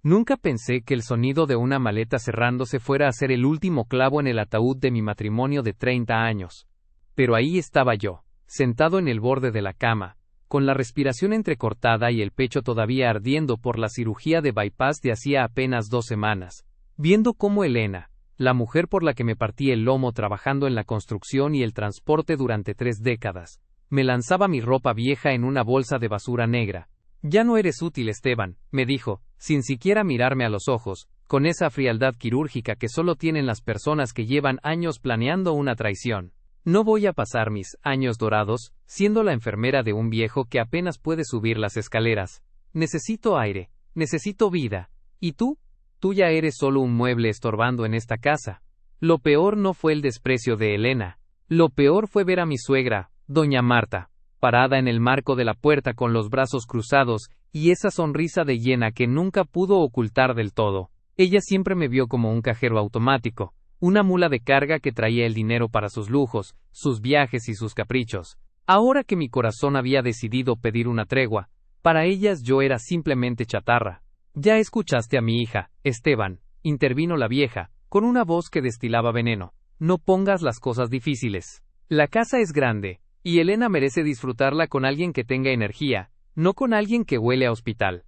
Nunca pensé que el sonido de una maleta cerrándose fuera a ser el último clavo en el ataúd de mi matrimonio de 30 años. Pero ahí estaba yo, sentado en el borde de la cama, con la respiración entrecortada y el pecho todavía ardiendo por la cirugía de bypass de hacía apenas 2 semanas, viendo cómo Elena, la mujer por la que me partí el lomo trabajando en la construcción y el transporte durante 3 décadas, me lanzaba mi ropa vieja en una bolsa de basura negra. «Ya no eres útil, Esteban», me dijo, sin siquiera mirarme a los ojos, con esa frialdad quirúrgica que solo tienen las personas que llevan años planeando una traición. «No voy a pasar mis años dorados siendo la enfermera de un viejo que apenas puede subir las escaleras. Necesito aire, necesito vida. ¿Y tú? Tú ya eres solo un mueble estorbando en esta casa». Lo peor no fue el desprecio de Elena. Lo peor fue ver a mi suegra, doña Marta, parada en el marco de la puerta con los brazos cruzados y esa sonrisa de hiena que nunca pudo ocultar del todo. Ella siempre me vio como un cajero automático, una mula de carga que traía el dinero para sus lujos, sus viajes y sus caprichos. Ahora que mi corazón había decidido pedir una tregua, para ellas yo era simplemente chatarra. «Ya escuchaste a mi hija, Esteban», intervino la vieja, con una voz que destilaba veneno. «No pongas las cosas difíciles. La casa es grande, y Elena merece disfrutarla con alguien que tenga energía, no con alguien que huele a hospital.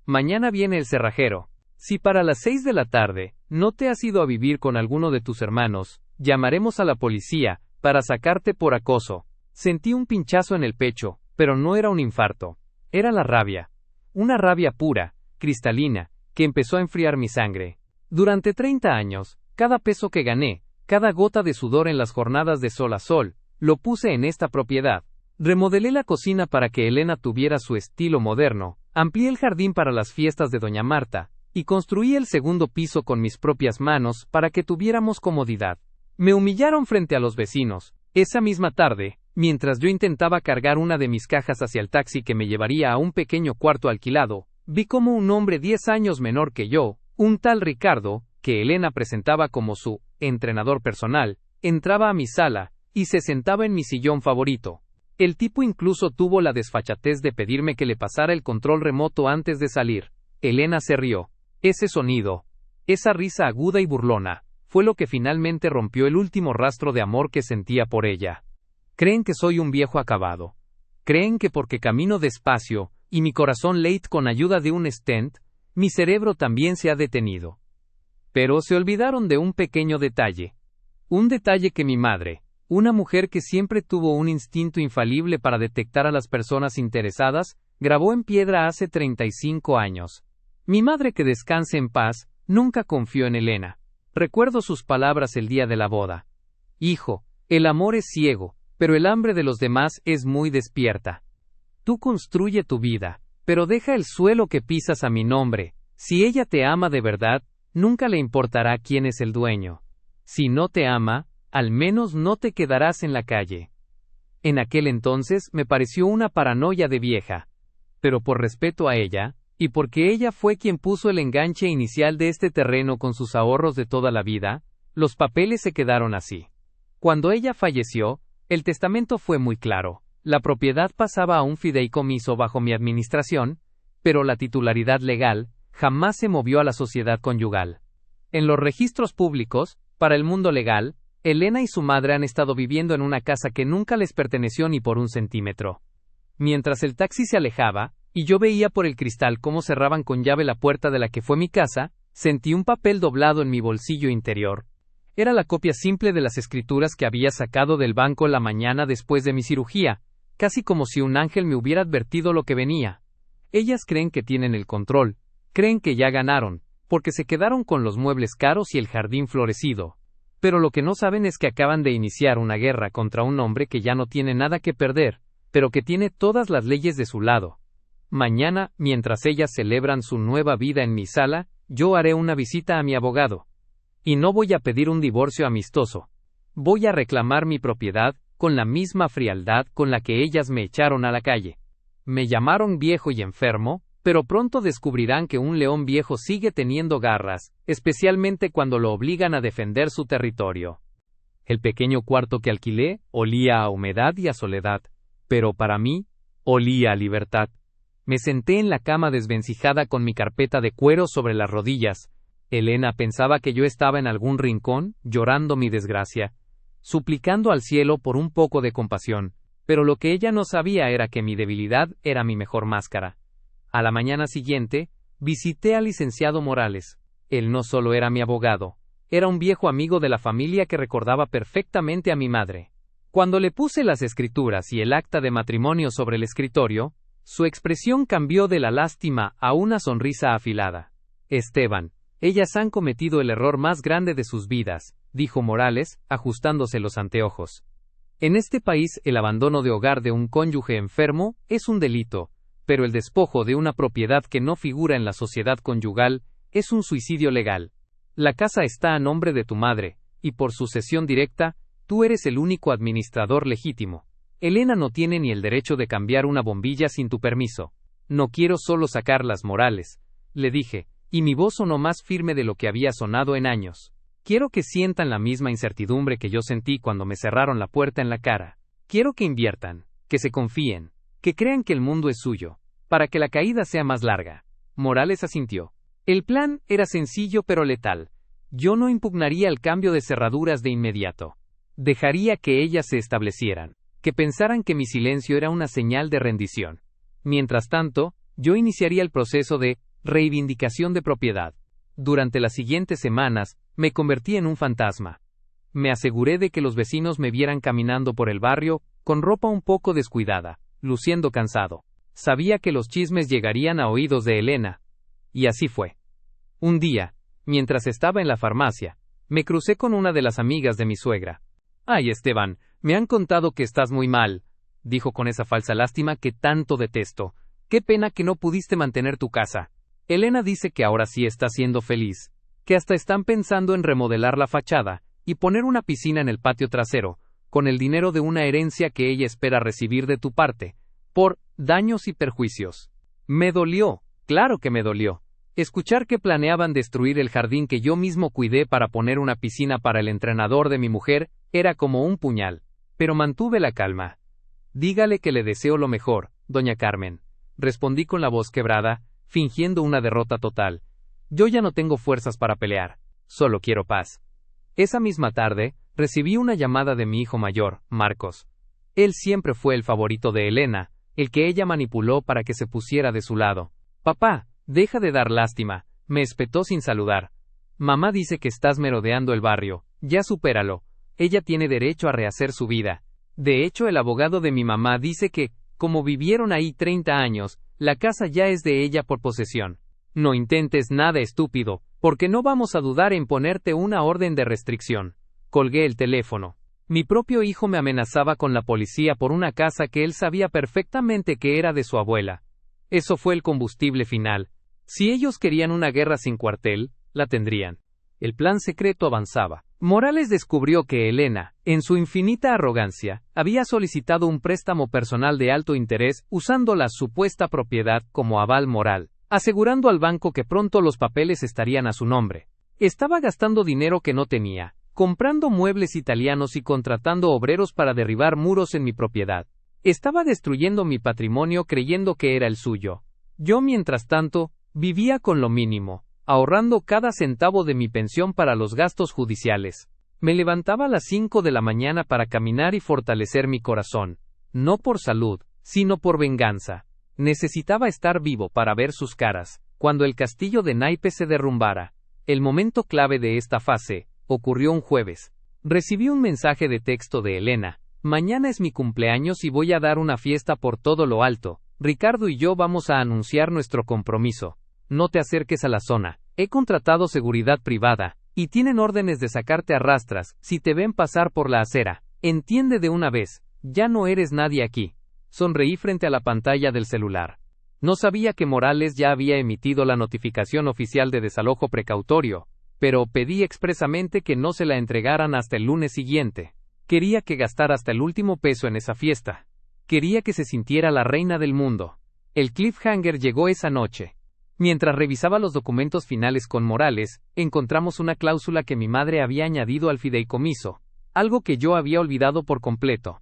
Mañana viene el cerrajero. Si para las 6 de la tarde no te has ido a vivir con alguno de tus hermanos, llamaremos a la policía para sacarte por acoso». Sentí un pinchazo en el pecho, pero no era un infarto. Era la rabia. Una rabia pura, cristalina, que empezó a enfriar mi sangre. Durante 30 años, cada peso que gané, cada gota de sudor en las jornadas de sol a sol, lo puse en esta propiedad. Remodelé la cocina para que Elena tuviera su estilo moderno, amplié el jardín para las fiestas de doña Marta, y construí el segundo piso con mis propias manos para que tuviéramos comodidad. Me humillaron frente a los vecinos. Esa misma tarde, mientras yo intentaba cargar una de mis cajas hacia el taxi que me llevaría a un pequeño cuarto alquilado, vi como un hombre 10 años menor que yo, un tal Ricardo, que Elena presentaba como su entrenador personal, entraba a mi sala y se sentaba en mi sillón favorito. El tipo incluso tuvo la desfachatez de pedirme que le pasara el control remoto antes de salir. Elena se rió. Ese sonido, esa risa aguda y burlona, fue lo que finalmente rompió el último rastro de amor que sentía por ella. Creen que soy un viejo acabado. Creen que porque camino despacio, y mi corazón late con ayuda de un stent, mi cerebro también se ha detenido. Pero se olvidaron de un pequeño detalle. Un detalle que mi madre, una mujer que siempre tuvo un instinto infalible para detectar a las personas interesadas, grabó en piedra hace 35 años. Mi madre, que descanse en paz, nunca confió en Elena. Recuerdo sus palabras el día de la boda. «Hijo, el amor es ciego, pero el hambre de los demás es muy despierta. Tú construye tu vida, pero deja el suelo que pisas a mi nombre. Si ella te ama de verdad, nunca le importará quién es el dueño. Si no te ama, al menos no te quedarás en la calle». En aquel entonces me pareció una paranoia de vieja. Pero por respeto a ella, y porque ella fue quien puso el enganche inicial de este terreno con sus ahorros de toda la vida, los papeles se quedaron así. Cuando ella falleció, el testamento fue muy claro. La propiedad pasaba a un fideicomiso bajo mi administración, pero la titularidad legal jamás se movió a la sociedad conyugal. En los registros públicos, para el mundo legal, Elena y su madre han estado viviendo en una casa que nunca les perteneció ni por un centímetro. Mientras el taxi se alejaba, y yo veía por el cristal cómo cerraban con llave la puerta de la que fue mi casa, sentí un papel doblado en mi bolsillo interior. Era la copia simple de las escrituras que había sacado del banco la mañana después de mi cirugía, casi como si un ángel me hubiera advertido lo que venía. Ellas creen que tienen el control, creen que ya ganaron, porque se quedaron con los muebles caros y el jardín florecido. Pero lo que no saben es que acaban de iniciar una guerra contra un hombre que ya no tiene nada que perder, pero que tiene todas las leyes de su lado. Mañana, mientras ellas celebran su nueva vida en mi sala, yo haré una visita a mi abogado. Y no voy a pedir un divorcio amistoso. Voy a reclamar mi propiedad con la misma frialdad con la que ellas me echaron a la calle. Me llamaron viejo y enfermo, pero pronto descubrirán que un león viejo sigue teniendo garras, especialmente cuando lo obligan a defender su territorio. El pequeño cuarto que alquilé olía a humedad y a soledad, pero para mí, olía a libertad. Me senté en la cama desvencijada con mi carpeta de cuero sobre las rodillas. Elena pensaba que yo estaba en algún rincón, llorando mi desgracia, suplicando al cielo por un poco de compasión, pero lo que ella no sabía era que mi debilidad era mi mejor máscara. A la mañana siguiente, visité al licenciado Morales. Él no solo era mi abogado, era un viejo amigo de la familia que recordaba perfectamente a mi madre. Cuando le puse las escrituras y el acta de matrimonio sobre el escritorio, su expresión cambió de la lástima a una sonrisa afilada. Esteban, ellas han cometido el error más grande de sus vidas, dijo Morales, ajustándose los anteojos. En este país el abandono de hogar de un cónyuge enfermo es un delito, pero el despojo de una propiedad que no figura en la sociedad conyugal es un suicidio legal. La casa está a nombre de tu madre, y por sucesión directa, tú eres el único administrador legítimo. Elena no tiene ni el derecho de cambiar una bombilla sin tu permiso. No quiero solo sacarlas, Morales, le dije, y mi voz sonó más firme de lo que había sonado en años. Quiero que sientan la misma incertidumbre que yo sentí cuando me cerraron la puerta en la cara. Quiero que inviertan, que se confíen, que crean que el mundo es suyo, para que la caída sea más larga. Morales asintió. El plan era sencillo pero letal. Yo no impugnaría el cambio de cerraduras de inmediato. Dejaría que ellas se establecieran, que pensaran que mi silencio era una señal de rendición. Mientras tanto, yo iniciaría el proceso de reivindicación de propiedad. Durante las siguientes semanas, me convertí en un fantasma. Me aseguré de que los vecinos me vieran caminando por el barrio, con ropa un poco descuidada, luciendo cansado. Sabía que los chismes llegarían a oídos de Elena. Y así fue. Un día, mientras estaba en la farmacia, me crucé con una de las amigas de mi suegra. «Ay, Esteban, me han contado que estás muy mal», dijo con esa falsa lástima que tanto detesto. «Qué pena que no pudiste mantener tu casa. Elena dice que ahora sí está siendo feliz, que hasta están pensando en remodelar la fachada y poner una piscina en el patio trasero, con el dinero de una herencia que ella espera recibir de tu parte, por daños y perjuicios». Me dolió, claro que me dolió. Escuchar que planeaban destruir el jardín que yo mismo cuidé para poner una piscina para el entrenador de mi mujer era como un puñal. Pero mantuve la calma. «Dígale que le deseo lo mejor, doña Carmen», respondí con la voz quebrada, fingiendo una derrota total. «Yo ya no tengo fuerzas para pelear, solo quiero paz». Esa misma tarde, recibí una llamada de mi hijo mayor, Marcos. Él siempre fue el favorito de Elena, el que ella manipuló para que se pusiera de su lado. «Papá, deja de dar lástima», me espetó sin saludar. «Mamá dice que estás merodeando el barrio, ya supéralo. Ella tiene derecho a rehacer su vida. De hecho, el abogado de mi mamá dice que, como vivieron ahí 30 años, la casa ya es de ella por posesión. No intentes nada estúpido, porque no vamos a dudar en ponerte una orden de restricción». Colgué el teléfono. Mi propio hijo me amenazaba con la policía por una casa que él sabía perfectamente que era de su abuela. Eso fue el combustible final. Si ellos querían una guerra sin cuartel, la tendrían. El plan secreto avanzaba. Morales descubrió que Elena, en su infinita arrogancia, había solicitado un préstamo personal de alto interés usando la supuesta propiedad como aval moral, asegurando al banco que pronto los papeles estarían a su nombre. Estaba gastando dinero que no tenía, comprando muebles italianos y contratando obreros para derribar muros en mi propiedad. Estaba destruyendo mi patrimonio creyendo que era el suyo. Yo, mientras tanto, vivía con lo mínimo, ahorrando cada centavo de mi pensión para los gastos judiciales. Me levantaba a las 5 de la mañana para caminar y fortalecer mi corazón, no por salud, sino por venganza. Necesitaba estar vivo para ver sus caras, cuando el castillo de naipes se derrumbara. El momento clave de esta fase ocurrió un jueves. Recibí un mensaje de texto de Elena. «Mañana es mi cumpleaños y voy a dar una fiesta por todo lo alto. Ricardo y yo vamos a anunciar nuestro compromiso. No te acerques a la zona. He contratado seguridad privada, y tienen órdenes de sacarte a rastras si te ven pasar por la acera. Entiende de una vez, ya no eres nadie aquí». Sonreí frente a la pantalla del celular. No sabía que Morales ya había emitido la notificación oficial de desalojo precautorio, pero pedí expresamente que no se la entregaran hasta el lunes siguiente. Quería que gastara hasta el último peso en esa fiesta. Quería que se sintiera la reina del mundo. El cliffhanger llegó esa noche. Mientras revisaba los documentos finales con Morales, encontramos una cláusula que mi madre había añadido al fideicomiso, algo que yo había olvidado por completo.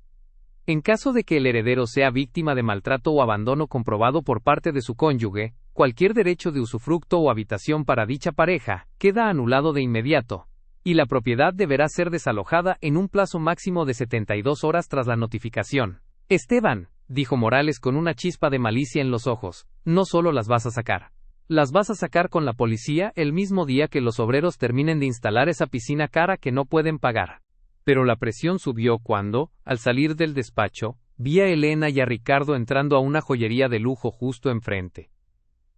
En caso de que el heredero sea víctima de maltrato o abandono comprobado por parte de su cónyuge, cualquier derecho de usufructo o habitación para dicha pareja queda anulado de inmediato, y la propiedad deberá ser desalojada en un plazo máximo de 72 horas tras la notificación. Esteban, dijo Morales con una chispa de malicia en los ojos, no solo las vas a sacar. Las vas a sacar con la policía el mismo día que los obreros terminen de instalar esa piscina cara que no pueden pagar. Pero la presión subió cuando, al salir del despacho, vi a Elena y a Ricardo entrando a una joyería de lujo justo enfrente.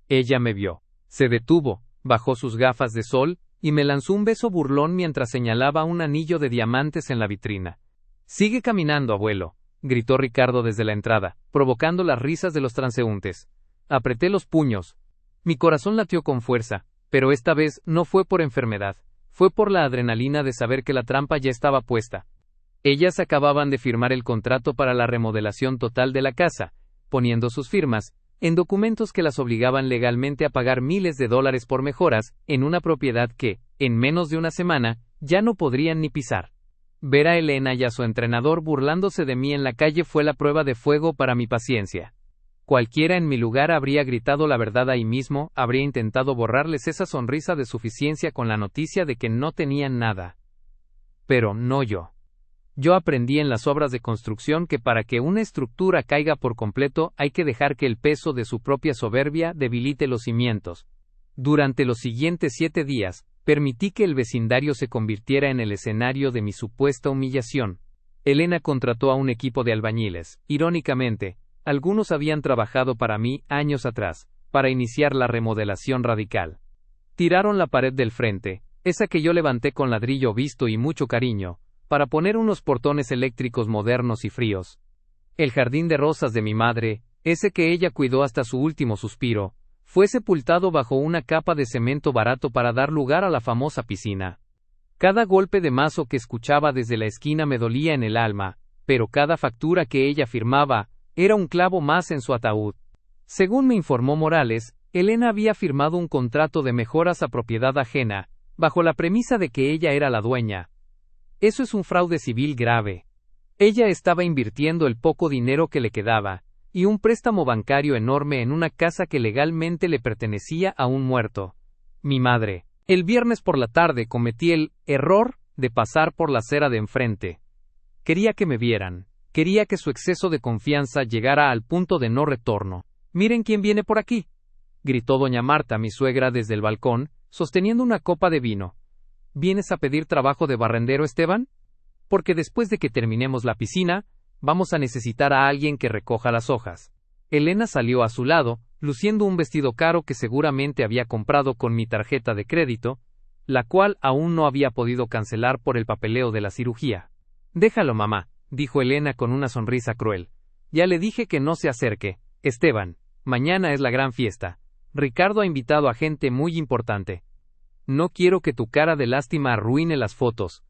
Ella me vio. Se detuvo, bajó sus gafas de sol, y me lanzó un beso burlón mientras señalaba un anillo de diamantes en la vitrina. Sigue caminando, abuelo, gritó Ricardo desde la entrada, provocando las risas de los transeúntes. Apreté los puños. Mi corazón latió con fuerza, pero esta vez no fue por enfermedad. Fue por la adrenalina de saber que la trampa ya estaba puesta. Ellas acababan de firmar el contrato para la remodelación total de la casa, poniendo sus firmas en documentos que las obligaban legalmente a pagar miles de dólares por mejoras en una propiedad que, en menos de una semana, ya no podrían ni pisar. Ver a Elena y a su entrenador burlándose de mí en la calle fue la prueba de fuego para mi paciencia. Cualquiera en mi lugar habría gritado la verdad ahí mismo, habría intentado borrarles esa sonrisa de suficiencia con la noticia de que no tenían nada. Pero no yo. Yo aprendí en las obras de construcción que para que una estructura caiga por completo hay que dejar que el peso de su propia soberbia debilite los cimientos. Durante los siguientes 7 días, permití que el vecindario se convirtiera en el escenario de mi supuesta humillación. Elena contrató a un equipo de albañiles, irónicamente. Algunos habían trabajado para mí años atrás, para iniciar la remodelación radical. Tiraron la pared del frente, esa que yo levanté con ladrillo visto y mucho cariño, para poner unos portones eléctricos modernos y fríos. El jardín de rosas de mi madre, ese que ella cuidó hasta su último suspiro, fue sepultado bajo una capa de cemento barato para dar lugar a la famosa piscina. Cada golpe de mazo que escuchaba desde la esquina me dolía en el alma, pero cada factura que ella firmaba, era un clavo más en su ataúd. Según me informó Morales, Elena había firmado un contrato de mejoras a propiedad ajena, bajo la premisa de que ella era la dueña. Eso es un fraude civil grave. Ella estaba invirtiendo el poco dinero que le quedaba, y un préstamo bancario enorme en una casa que legalmente le pertenecía a un muerto. Mi madre. El viernes por la tarde cometí el error de pasar por la acera de enfrente. Quería que me vieran. Quería que su exceso de confianza llegara al punto de no retorno. «Miren quién viene por aquí», gritó doña Marta, mi suegra, desde el balcón, sosteniendo una copa de vino. «¿Vienes a pedir trabajo de barrendero, Esteban? Porque después de que terminemos la piscina, vamos a necesitar a alguien que recoja las hojas». Elena salió a su lado, luciendo un vestido caro que seguramente había comprado con mi tarjeta de crédito, la cual aún no había podido cancelar por el papeleo de la cirugía. «Déjalo, mamá», dijo Elena con una sonrisa cruel. «Ya le dije que no se acerque. Esteban, mañana es la gran fiesta. Ricardo ha invitado a gente muy importante. No quiero que tu cara de lástima arruine las fotos.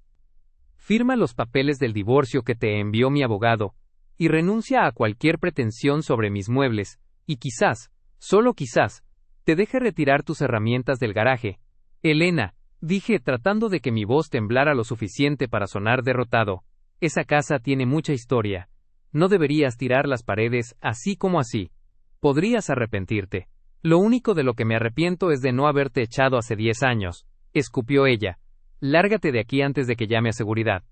Firma los papeles del divorcio que te envió mi abogado, y renuncia a cualquier pretensión sobre mis muebles, y quizás, solo quizás, te deje retirar tus herramientas del garaje». «Elena», dije tratando de que mi voz temblara lo suficiente para sonar derrotado, «esa casa tiene mucha historia. No deberías tirar las paredes así como así. Podrías arrepentirte. Lo único de lo que me arrepiento es de no haberte echado hace 10 años», escupió ella. «Lárgate de aquí antes de que llame a seguridad».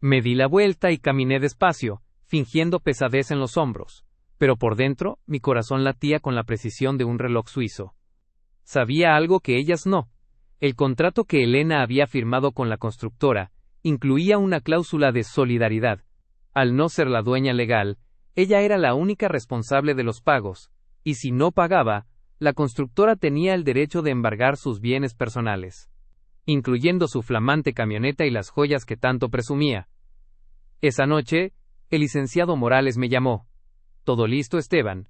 Me di la vuelta y caminé despacio, fingiendo pesadez en los hombros, pero por dentro, mi corazón latía con la precisión de un reloj suizo. Sabía algo que ellas no. El contrato que Elena había firmado con la constructora incluía una cláusula de solidaridad. Al no ser la dueña legal, ella era la única responsable de los pagos, y si no pagaba, la constructora tenía el derecho de embargar sus bienes personales, incluyendo su flamante camioneta y las joyas que tanto presumía. Esa noche, el licenciado Morales me llamó. «Todo listo, Esteban.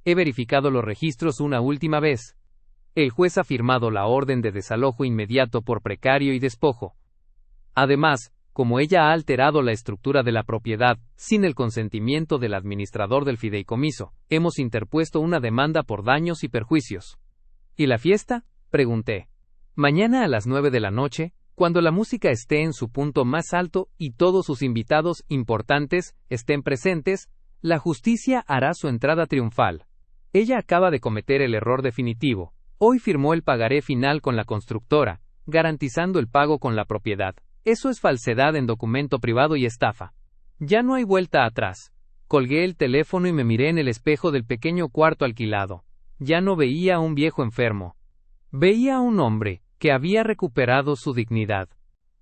He verificado los registros una última vez. El juez ha firmado la orden de desalojo inmediato por precario y despojo. Además, como ella ha alterado la estructura de la propiedad, sin el consentimiento del administrador del fideicomiso, hemos interpuesto una demanda por daños y perjuicios». «¿Y la fiesta?», pregunté. «Mañana a las 9 de la noche», Cuando la música esté en su punto más alto y todos sus invitados importantes estén presentes, la justicia hará su entrada triunfal. Ella acaba de cometer el error definitivo. Hoy firmó el pagaré final con la constructora, garantizando el pago con la propiedad. Eso es falsedad en documento privado y estafa. Ya no hay vuelta atrás. Colgué el teléfono y me miré en el espejo del pequeño cuarto alquilado. Ya no veía a un viejo enfermo. Veía a un hombre que había recuperado su dignidad.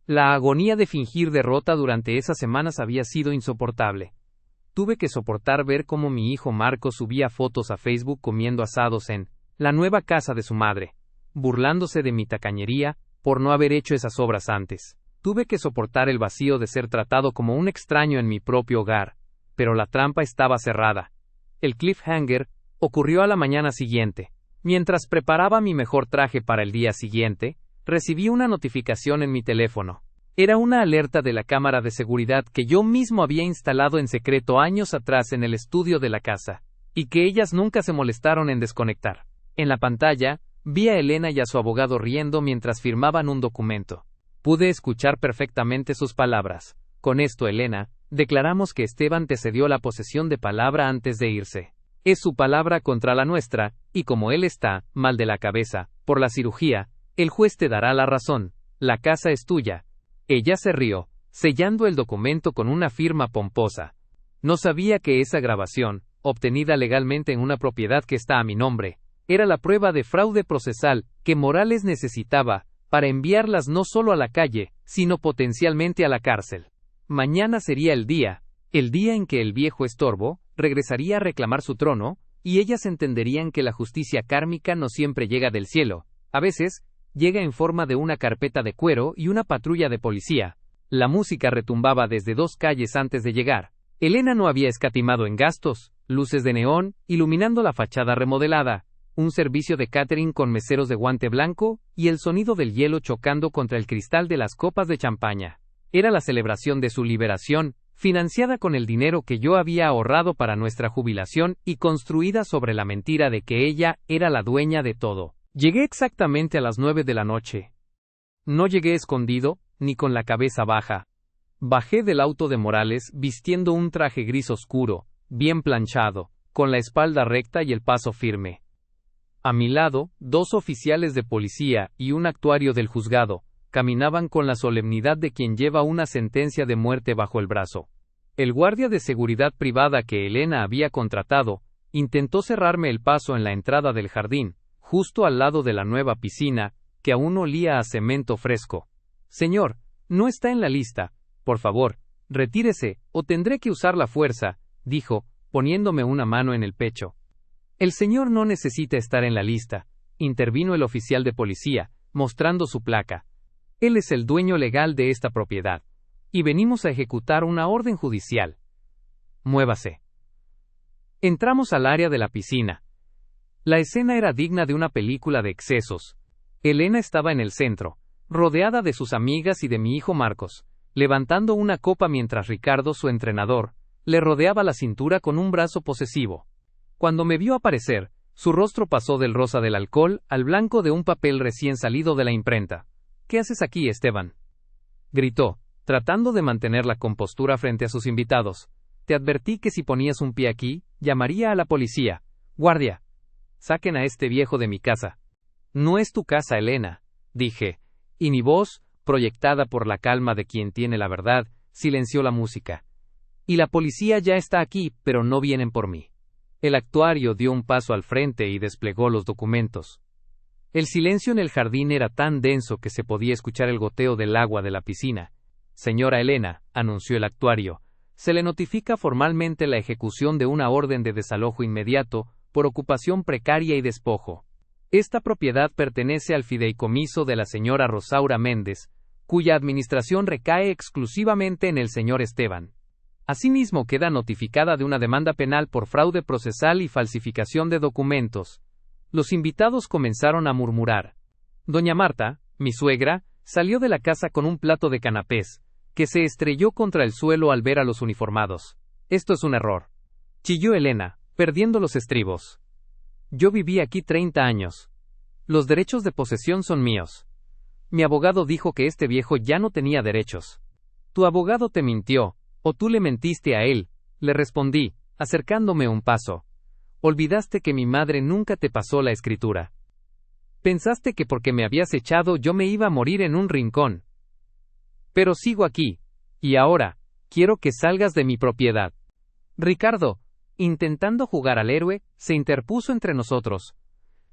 La agonía de fingir derrota durante esas semanas había sido insoportable. Tuve que soportar ver cómo mi hijo Marco subía fotos a Facebook comiendo asados en la nueva casa de su madre, burlándose de mi tacañería por no haber hecho esas obras antes. Tuve que soportar el vacío de ser tratado como un extraño en mi propio hogar, pero la trampa estaba cerrada. El cliffhanger ocurrió a la mañana siguiente. Mientras preparaba mi mejor traje para el día siguiente, recibí una notificación en mi teléfono. Era una alerta de la cámara de seguridad que yo mismo había instalado en secreto años atrás en el estudio de la casa, y que ellas nunca se molestaron en desconectar. En la pantalla, vi a Elena y a su abogado riendo mientras firmaban un documento. Pude escuchar perfectamente sus palabras. Con esto, Elena, declaramos que Esteban te cedió la posesión de palabra antes de irse. Es su palabra contra la nuestra, y como él está mal de la cabeza, por la cirugía, el juez te dará la razón. La casa es tuya. Ella se rió, sellando el documento con una firma pomposa. No sabía que esa grabación, obtenida legalmente en una propiedad que está a mi nombre, era la prueba de fraude procesal que Morales necesitaba para enviarlas no solo a la calle, sino potencialmente a la cárcel. Mañana sería el día en que el viejo estorbo regresaría a reclamar su trono, y ellas entenderían que la justicia kármica no siempre llega del cielo. A veces, llega en forma de una carpeta de cuero y una patrulla de policía. La música retumbaba desde 2 calles antes de llegar. Elena no había escatimado en gastos, luces de neón, iluminando la fachada remodelada, un servicio de catering con meseros de guante blanco, y el sonido del hielo chocando contra el cristal de las copas de champaña. Era la celebración de su liberación, financiada con el dinero que yo había ahorrado para nuestra jubilación y construida sobre la mentira de que ella era la dueña de todo. Llegué exactamente a las 9 de la noche. No llegué escondido, ni con la cabeza baja. Bajé del auto de Morales vistiendo un traje gris oscuro, bien planchado, con la espalda recta y el paso firme. A mi lado, 2 oficiales de policía y un actuario del juzgado caminaban con la solemnidad de quien lleva una sentencia de muerte bajo el brazo. El guardia de seguridad privada que Elena había contratado intentó cerrarme el paso en la entrada del jardín, justo al lado de la nueva piscina, que aún olía a cemento fresco. Señor, no está en la lista. Por favor, retírese, o tendré que usar la fuerza, dijo, poniéndome una mano en el pecho. El señor no necesita estar en la lista, intervino el oficial de policía, mostrando su placa. Él es el dueño legal de esta propiedad, y venimos a ejecutar una orden judicial. Muévase. Entramos al área de la piscina. La escena era digna de una película de excesos. Elena estaba en el centro, rodeada de sus amigas y de mi hijo Marcos, levantando una copa mientras Ricardo, su entrenador, le rodeaba la cintura con un brazo posesivo. Cuando me vio aparecer, su rostro pasó del rosa del alcohol al blanco de un papel recién salido de la imprenta. ¿Qué haces aquí, Esteban?, gritó, tratando de mantener la compostura frente a sus invitados. Te advertí que si ponías un pie aquí, llamaría a la policía. Guardia, saquen a este viejo de mi casa. No es tu casa, Elena, dije, y mi voz, proyectada por la calma de quien tiene la verdad, silenció la música. Y la policía ya está aquí, pero no vienen por mí. El actuario dio un paso al frente y desplegó los documentos. El silencio en el jardín era tan denso que se podía escuchar el goteo del agua de la piscina. Señora Elena, anunció el actuario, se le notifica formalmente la ejecución de una orden de desalojo inmediato por ocupación precaria y despojo. Esta propiedad pertenece al fideicomiso de la señora Rosaura Méndez, cuya administración recae exclusivamente en el señor Esteban. Asimismo queda notificada de una demanda penal por fraude procesal y falsificación de documentos. Los invitados comenzaron a murmurar. Doña Marta, mi suegra, salió de la casa con un plato de canapés, que se estrelló contra el suelo al ver a los uniformados. Esto es un error, chilló Elena, perdiendo los estribos. Yo viví aquí 30 años. Los derechos de posesión son míos. Mi abogado dijo que este viejo ya no tenía derechos. Tu abogado te mintió, o tú le mentiste a él, le respondí, acercándome un paso. Olvidaste que mi madre nunca te pasó la escritura. Pensaste que porque me habías echado yo me iba a morir en un rincón. Pero sigo aquí, y ahora, quiero que salgas de mi propiedad. Ricardo, intentando jugar al héroe, se interpuso entre nosotros.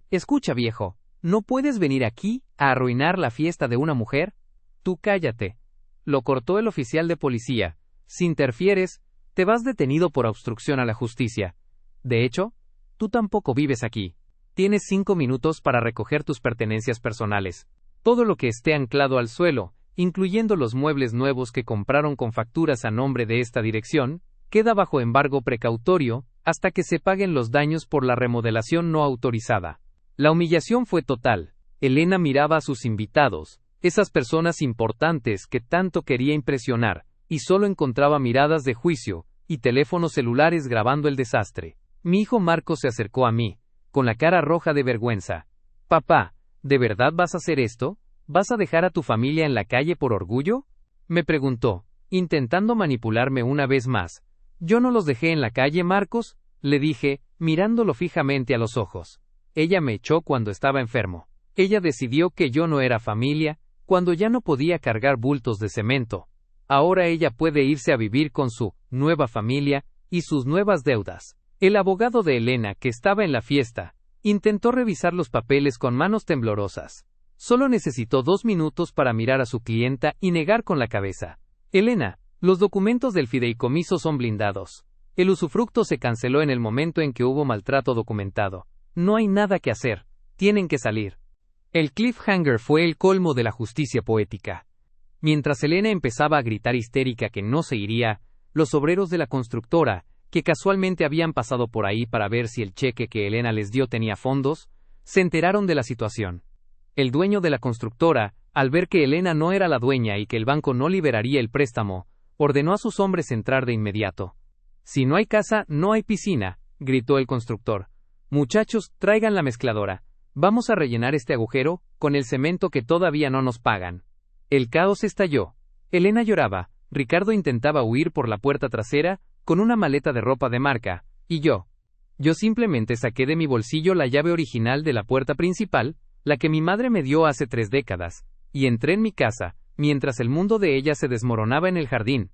Escucha, viejo, ¿no puedes venir aquí a arruinar la fiesta de una mujer? Tú cállate. Lo cortó el oficial de policía. Si interfieres, te vas detenido por obstrucción a la justicia. De hecho, tú tampoco vives aquí. Tienes 5 minutos para recoger tus pertenencias personales. Todo lo que esté anclado al suelo, incluyendo los muebles nuevos que compraron con facturas a nombre de esta dirección, queda bajo embargo precautorio, hasta que se paguen los daños por la remodelación no autorizada. La humillación fue total. Elena miraba a sus invitados, esas personas importantes que tanto quería impresionar, y solo encontraba miradas de juicio, y teléfonos celulares grabando el desastre. Mi hijo Marco se acercó a mí, con la cara roja de vergüenza. Papá, ¿de verdad vas a hacer esto? ¿Vas a dejar a tu familia en la calle por orgullo? Me preguntó, intentando manipularme una vez más. Yo no los dejé en la calle, Marcos, le dije, mirándolo fijamente a los ojos. Ella me echó cuando estaba enfermo. Ella decidió que yo no era familia, cuando ya no podía cargar bultos de cemento. Ahora ella puede irse a vivir con su nueva familia y sus nuevas deudas. El abogado de Elena, que estaba en la fiesta, intentó revisar los papeles con manos temblorosas. Solo necesitó 2 minutos para mirar a su clienta y negar con la cabeza. Elena, los documentos del fideicomiso son blindados. El usufructo se canceló en el momento en que hubo maltrato documentado. No hay nada que hacer. Tienen que salir. El cliffhanger fue el colmo de la justicia poética. Mientras Elena empezaba a gritar histérica que no se iría, los obreros de la constructora, que casualmente habían pasado por ahí para ver si el cheque que Elena les dio tenía fondos, se enteraron de la situación. El dueño de la constructora, al ver que Elena no era la dueña y que el banco no liberaría el préstamo, ordenó a sus hombres entrar de inmediato. Si no hay casa, no hay piscina, gritó el constructor. Muchachos, traigan la mezcladora. Vamos a rellenar este agujero con el cemento que todavía no nos pagan. El caos estalló. Elena lloraba, Ricardo intentaba huir por la puerta trasera, con una maleta de ropa de marca, y yo simplemente saqué de mi bolsillo la llave original de la puerta principal, la que mi madre me dio hace 3 décadas, y entré en mi casa, mientras el mundo de ella se desmoronaba en el jardín.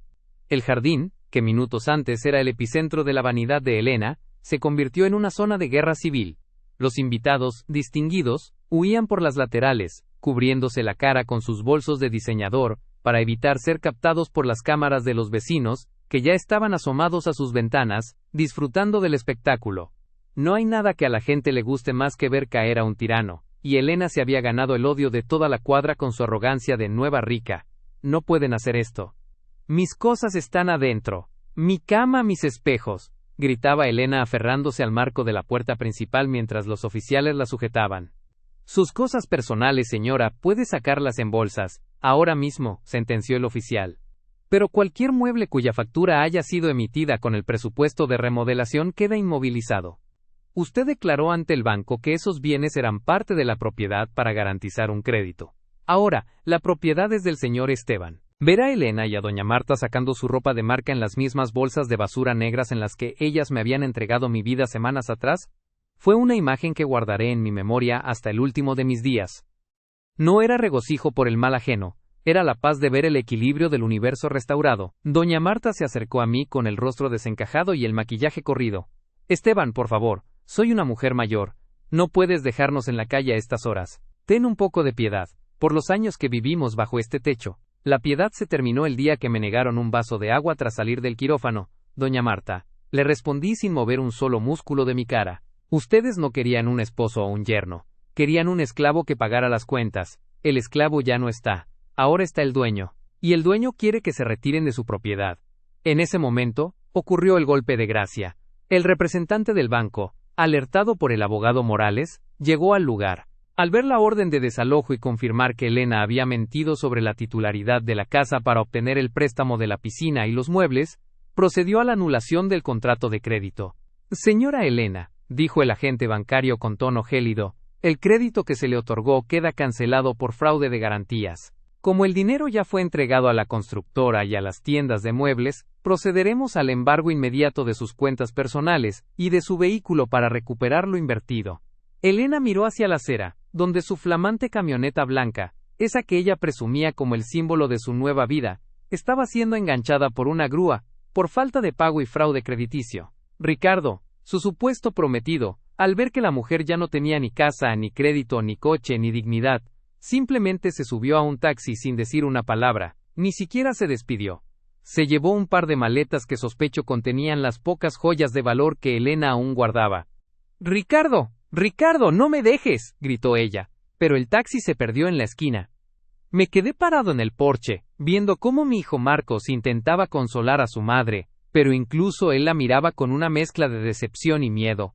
El jardín, que minutos antes era el epicentro de la vanidad de Elena, se convirtió en una zona de guerra civil. Los invitados, distinguidos, huían por las laterales, cubriéndose la cara con sus bolsos de diseñador, para evitar ser captados por las cámaras de los vecinos, que ya estaban asomados a sus ventanas, disfrutando del espectáculo. No hay nada que a la gente le guste más que ver caer a un tirano, y Elena se había ganado el odio de toda la cuadra con su arrogancia de nueva rica. No pueden hacer esto. Mis cosas están adentro. Mi cama, mis espejos, gritaba Elena aferrándose al marco de la puerta principal mientras los oficiales la sujetaban. Sus cosas personales, señora, puede sacarlas en bolsas, ahora mismo, sentenció el oficial. Pero cualquier mueble cuya factura haya sido emitida con el presupuesto de remodelación queda inmovilizado. Usted declaró ante el banco que esos bienes eran parte de la propiedad para garantizar un crédito. Ahora, la propiedad es del señor Esteban. Ver a Elena y a doña Marta sacando su ropa de marca en las mismas bolsas de basura negras en las que ellas me habían entregado mi vida semanas atrás, fue una imagen que guardaré en mi memoria hasta el último de mis días. No era regocijo por el mal ajeno, era la paz de ver el equilibrio del universo restaurado. Doña Marta se acercó a mí con el rostro desencajado y el maquillaje corrido. Esteban, por favor, soy una mujer mayor. No puedes dejarnos en la calle a estas horas. Ten un poco de piedad, por los años que vivimos bajo este techo. La piedad se terminó el día que me negaron un vaso de agua tras salir del quirófano, doña Marta. Le respondí sin mover un solo músculo de mi cara. Ustedes no querían un esposo o un yerno. Querían un esclavo que pagara las cuentas. El esclavo ya no está. Ahora está el dueño. Y el dueño quiere que se retiren de su propiedad. En ese momento, ocurrió el golpe de gracia. El representante del banco, alertado por el abogado Morales, llegó al lugar. Al ver la orden de desalojo y confirmar que Elena había mentido sobre la titularidad de la casa para obtener el préstamo de la piscina y los muebles, procedió a la anulación del contrato de crédito. Señora Elena, dijo el agente bancario con tono gélido, El crédito que se le otorgó queda cancelado por fraude de garantías. Como el dinero ya fue entregado a la constructora y a las tiendas de muebles, procederemos al embargo inmediato de sus cuentas personales y de su vehículo para recuperar lo invertido. Elena miró hacia la acera, donde su flamante camioneta blanca, esa que ella presumía como el símbolo de su nueva vida, estaba siendo enganchada por una grúa, por falta de pago y fraude crediticio. Ricardo, su supuesto prometido, al ver que la mujer ya no tenía ni casa, ni crédito, ni coche, ni dignidad, simplemente se subió a un taxi sin decir una palabra, ni siquiera se despidió. Se llevó un par de maletas que sospecho contenían las pocas joyas de valor que Elena aún guardaba. «¡Ricardo! ¡Ricardo, no me dejes!», gritó ella, pero el taxi se perdió en la esquina. Me quedé parado en el porche, viendo cómo mi hijo Marcos intentaba consolar a su madre, pero incluso él la miraba con una mezcla de decepción y miedo.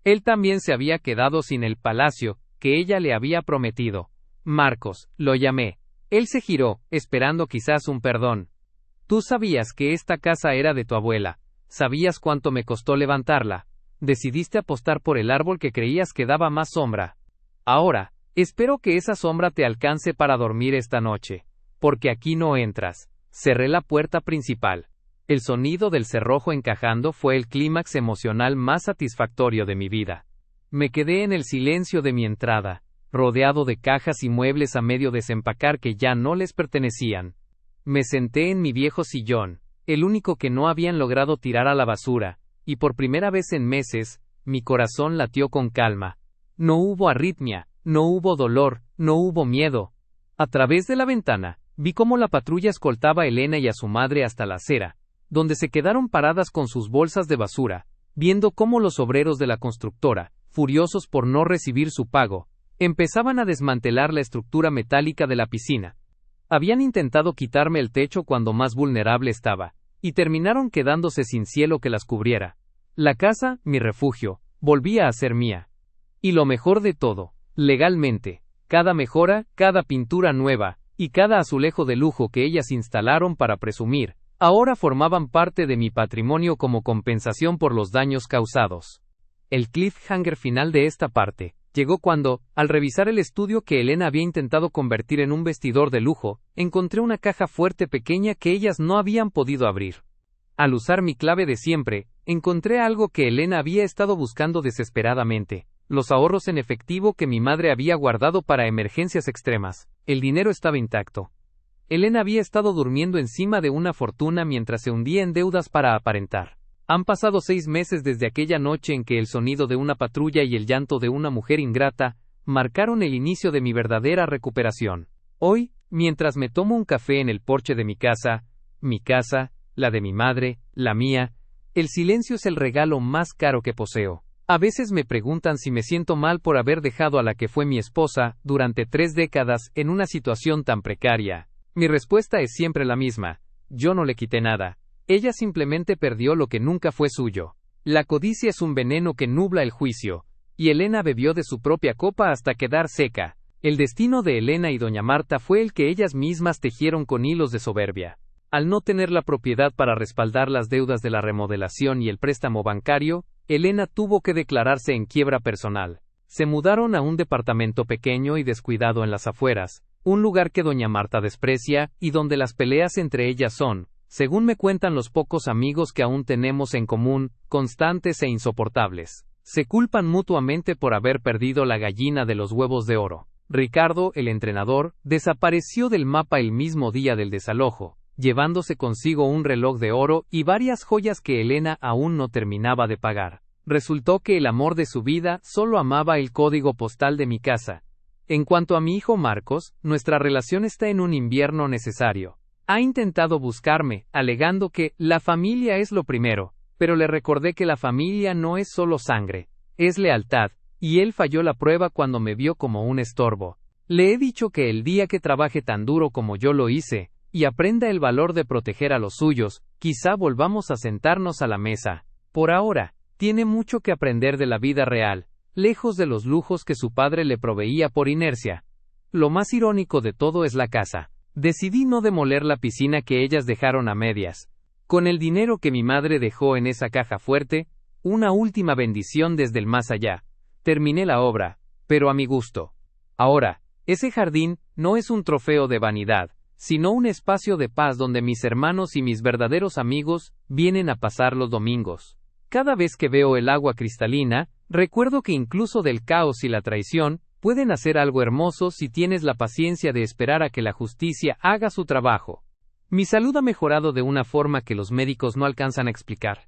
Él también se había quedado sin el palacio que ella le había prometido. «Marcos», lo llamé. Él se giró, esperando quizás un perdón. «Tú sabías que esta casa era de tu abuela. Sabías cuánto me costó levantarla. Decidiste apostar por el árbol que creías que daba más sombra. Ahora, espero que esa sombra te alcance para dormir esta noche, porque aquí no entras». Cerré la puerta principal. El sonido del cerrojo encajando fue el clímax emocional más satisfactorio de mi vida. Me quedé en el silencio de mi entrada, rodeado de cajas y muebles a medio desempacar que ya no les pertenecían. Me senté en mi viejo sillón, el único que no habían logrado tirar a la basura, y por primera vez en meses, mi corazón latió con calma. No hubo arritmia, no hubo dolor, no hubo miedo. A través de la ventana, vi cómo la patrulla escoltaba a Elena y a su madre hasta la acera, donde se quedaron paradas con sus bolsas de basura, viendo cómo los obreros de la constructora, furiosos por no recibir su pago, empezaban a desmantelar la estructura metálica de la piscina. Habían intentado quitarme el techo cuando más vulnerable estaba, y terminaron quedándose sin cielo que las cubriera. La casa, mi refugio, volvía a ser mía. Y lo mejor de todo, legalmente, cada mejora, cada pintura nueva, y cada azulejo de lujo que ellas instalaron para presumir, ahora formaban parte de mi patrimonio como compensación por los daños causados. El cliffhanger final de esta parte llegó cuando, al revisar el estudio que Elena había intentado convertir en un vestidor de lujo, encontré una caja fuerte pequeña que ellas no habían podido abrir. Al usar mi clave de siempre, encontré algo que Elena había estado buscando desesperadamente: los ahorros en efectivo que mi madre había guardado para emergencias extremas. El dinero estaba intacto. Elena había estado durmiendo encima de una fortuna mientras se hundía en deudas para aparentar. Han pasado 6 meses desde aquella noche en que el sonido de una patrulla y el llanto de una mujer ingrata marcaron el inicio de mi verdadera recuperación. Hoy, mientras me tomo un café en el porche de mi casa, la de mi madre, la mía, el silencio es el regalo más caro que poseo. A veces me preguntan si me siento mal por haber dejado a la que fue mi esposa durante 3 décadas en una situación tan precaria. Mi respuesta es siempre la misma: yo no le quité nada. Ella simplemente perdió lo que nunca fue suyo. La codicia es un veneno que nubla el juicio, y Elena bebió de su propia copa hasta quedar seca. El destino de Elena y doña Marta fue el que ellas mismas tejieron con hilos de soberbia. Al no tener la propiedad para respaldar las deudas de la remodelación y el préstamo bancario, Elena tuvo que declararse en quiebra personal. Se mudaron a un departamento pequeño y descuidado en las afueras, un lugar que doña Marta desprecia y donde las peleas entre ellas son, según me cuentan los pocos amigos que aún tenemos en común, constantes e insoportables. Se culpan mutuamente por haber perdido la gallina de los huevos de oro. Ricardo, el entrenador, desapareció del mapa el mismo día del desalojo, llevándose consigo un reloj de oro y varias joyas que Elena aún no terminaba de pagar. Resultó que el amor de su vida solo amaba el código postal de mi casa. En cuanto a mi hijo Marcos, nuestra relación está en un invierno necesario. Ha intentado buscarme, alegando que la familia es lo primero, pero le recordé que la familia no es solo sangre, es lealtad, y él falló la prueba cuando me vio como un estorbo. Le he dicho que el día que trabaje tan duro como yo lo hice, y aprenda el valor de proteger a los suyos, quizá volvamos a sentarnos a la mesa. Por ahora, tiene mucho que aprender de la vida real, lejos de los lujos que su padre le proveía por inercia. Lo más irónico de todo es la casa. Decidí no demoler la piscina que ellas dejaron a medias. Con el dinero que mi madre dejó en esa caja fuerte, una última bendición desde el más allá, terminé la obra, pero a mi gusto. Ahora, ese jardín no es un trofeo de vanidad, sino un espacio de paz donde mis hermanos y mis verdaderos amigos vienen a pasar los domingos. Cada vez que veo el agua cristalina, recuerdo que incluso del caos y la traición, pueden hacer algo hermoso si tienes la paciencia de esperar a que la justicia haga su trabajo. Mi salud ha mejorado de una forma que los médicos no alcanzan a explicar.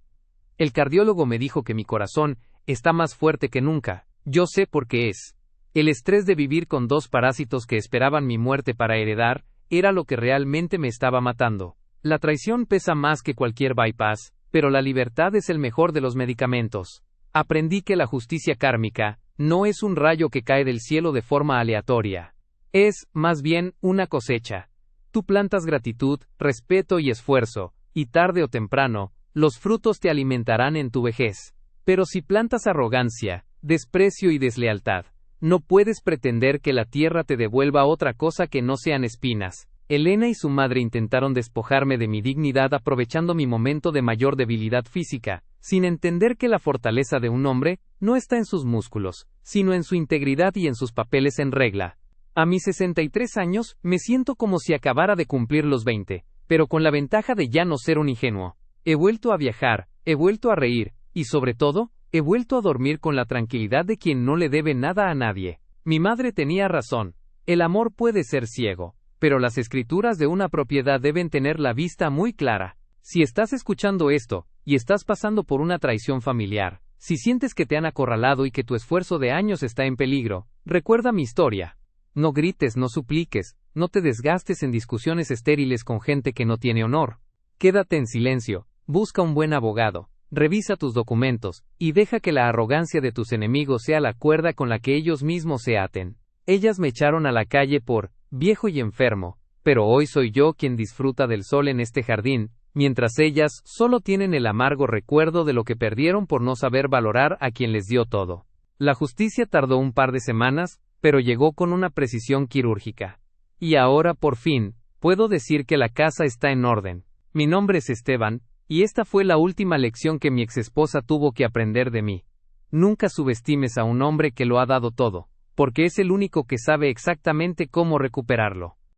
El cardiólogo me dijo que mi corazón está más fuerte que nunca. Yo sé por qué es. El estrés de vivir con 2 parásitos que esperaban mi muerte para heredar, era lo que realmente me estaba matando. La traición pesa más que cualquier bypass, pero la libertad es el mejor de los medicamentos. Aprendí que la justicia kármica no es un rayo que cae del cielo de forma aleatoria. Es, más bien, una cosecha. Tú plantas gratitud, respeto y esfuerzo, y tarde o temprano, los frutos te alimentarán en tu vejez. Pero si plantas arrogancia, desprecio y deslealtad, no puedes pretender que la tierra te devuelva otra cosa que no sean espinas. Elena y su madre intentaron despojarme de mi dignidad aprovechando mi momento de mayor debilidad física, sin entender que la fortaleza de un hombre no está en sus músculos, sino en su integridad y en sus papeles en regla. A mis 63 años, me siento como si acabara de cumplir los 20, pero con la ventaja de ya no ser un ingenuo. He vuelto a viajar, he vuelto a reír, y sobre todo, he vuelto a dormir con la tranquilidad de quien no le debe nada a nadie. Mi madre tenía razón. El amor puede ser ciego, pero las escrituras de una propiedad deben tener la vista muy clara. Si estás escuchando esto, y estás pasando por una traición familiar, si sientes que te han acorralado y que tu esfuerzo de años está en peligro, recuerda mi historia. No grites, no supliques, no te desgastes en discusiones estériles con gente que no tiene honor. Quédate en silencio, busca un buen abogado, revisa tus documentos, y deja que la arrogancia de tus enemigos sea la cuerda con la que ellos mismos se aten. Ellas me echaron a la calle por viejo y enfermo, pero hoy soy yo quien disfruta del sol en este jardín, mientras ellas solo tienen el amargo recuerdo de lo que perdieron por no saber valorar a quien les dio todo. La justicia tardó un par de semanas, pero llegó con una precisión quirúrgica. Y ahora, por fin, puedo decir que la casa está en orden. Mi nombre es Esteban, y esta fue la última lección que mi exesposa tuvo que aprender de mí. Nunca subestimes a un hombre que lo ha dado todo, porque es el único que sabe exactamente cómo recuperarlo.